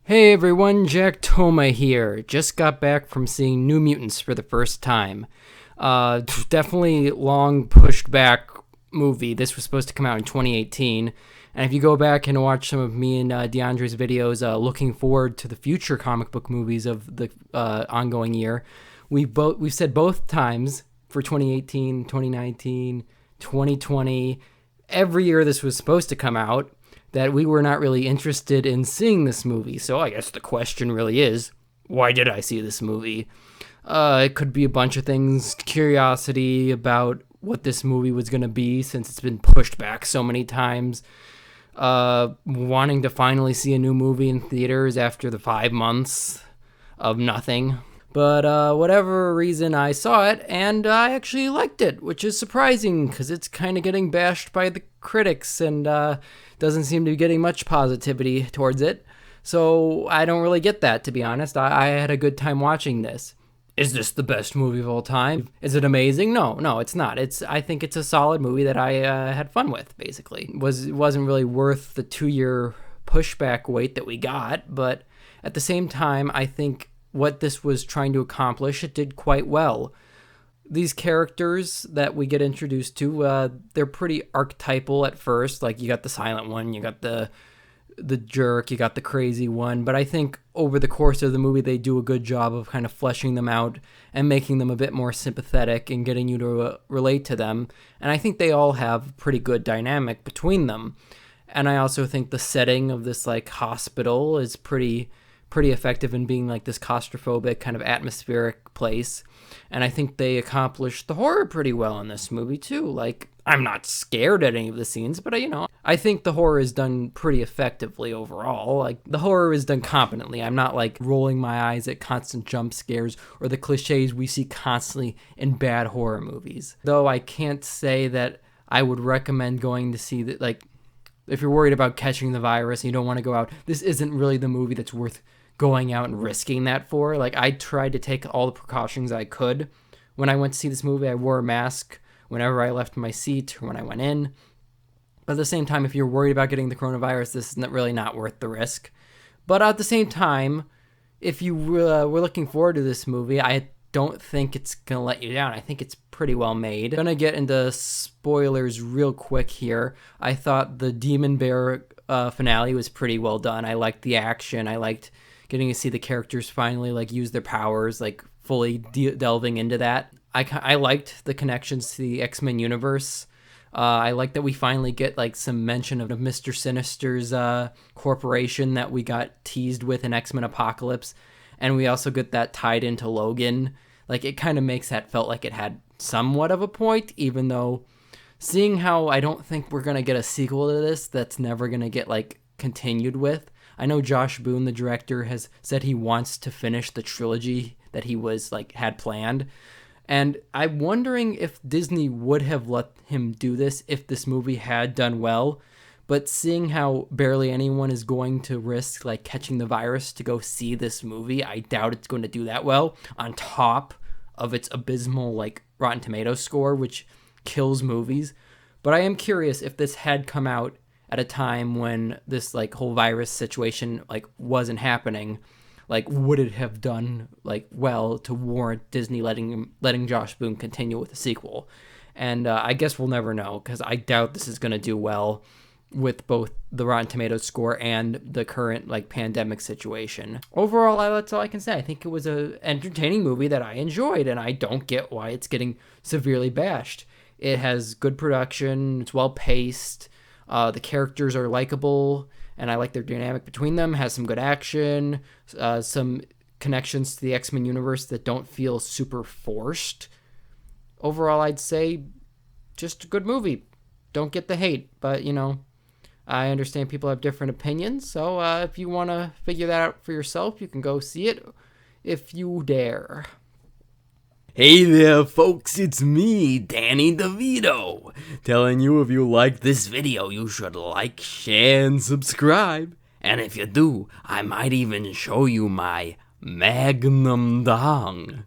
Hey everyone, Jack Toma here. Just got back from seeing New Mutants for the first time. Definitely long pushed back movie. This was supposed to come out in 2018. And if you go back and watch some of me and DeAndre's videos looking forward to the future comic book movies of the ongoing year, we've said both times for 2018, 2019, 2020, every year this was supposed to come out, that we were not really interested in seeing this movie. So I guess the question really is, why did I see this movie? It could be a bunch of things. Curiosity about what this movie was going to be since it's been pushed back so many times. Wanting to finally see a new movie in theaters after the 5 months of nothing. But whatever reason, I saw it, and I actually liked it, which is surprising, because it's kind of getting bashed by the critics, and doesn't seem to be getting much positivity towards it. So I don't really get that, to be honest. I had a good time watching this. Is this the best movie of all time? Is it amazing? No, it's not. I think it's a solid movie that I had fun with, basically. It wasn't really worth the 2-year pushback wait that we got, but at the same time, I think what this was trying to accomplish, it did quite well. These characters that we get introduced to, they're pretty archetypal at first. Like, you got the silent one, you got the jerk, you got the crazy one. But I think over the course of the movie, they do a good job of kind of fleshing them out and making them a bit more sympathetic and getting you to relate to them. And I think they all have a pretty good dynamic between them. And I also think the setting of this, like, hospital is pretty effective in being like this claustrophobic kind of atmospheric place. And I think they accomplished the horror pretty well in this movie too. Like, I'm not scared at any of the scenes, but I think the horror is done pretty effectively overall. Like, the horror is done competently. I'm not like rolling my eyes at constant jump scares or the cliches we see constantly in bad horror movies. Though I can't say that I would recommend going to see that. Like, if you're worried about catching the virus and you don't want to go out, this isn't really the movie that's worth going out and risking that for. Like, I tried to take all the precautions I could when I went to see this movie. I wore a mask whenever I left my seat or when I went in. But at the same time, if you're worried about getting the coronavirus, this is really not worth the risk. But at the same time, if you were looking forward to this movie, I don't think it's going to let you down. I think it's pretty well made. I'm going to get into spoilers real quick here. I thought the Demon Bear finale was pretty well done. I liked the action. I liked getting to see the characters finally like use their powers, like fully delving into that. I liked the connections to the X-Men universe. I like that we finally get like some mention of Mr. Sinister's corporation that we got teased with in X-Men Apocalypse. And we also get that tied into Logan. Like, it kind of makes that felt like it had somewhat of a point, even though seeing how I don't think we're going to get a sequel to this that's never going to get like continued with. I know Josh Boone, the director, has said he wants to finish the trilogy that he was like had planned. And I'm wondering if Disney would have let him do this if this movie had done well. But seeing how barely anyone is going to risk like catching the virus to go see this movie, I doubt it's going to do that well, on top of its abysmal like Rotten Tomatoes score, which kills movies. But I am curious if this had come out at a time when this like whole virus situation like wasn't happening, like would it have done like well to warrant Disney letting Josh Boone continue with the sequel? And I guess we'll never know, because I doubt this is going to do well with both the Rotten Tomatoes score and the current like pandemic situation. Overall, that's all I can say. I think it was a entertaining movie that I enjoyed, and I don't get why it's getting severely bashed. It has good production, it's well paced, the characters are likable, and I like their dynamic between them. Has some good action, some connections to the X-Men universe that don't feel super forced. Overall, I'd say just a good movie. Don't get the hate, but I understand people have different opinions, so if you want to figure that out for yourself, you can go see it if you dare. Hey there, folks, it's me, Danny DeVito, telling you if you like this video, you should like, share, and subscribe. And if you do, I might even show you my Magnum Dong.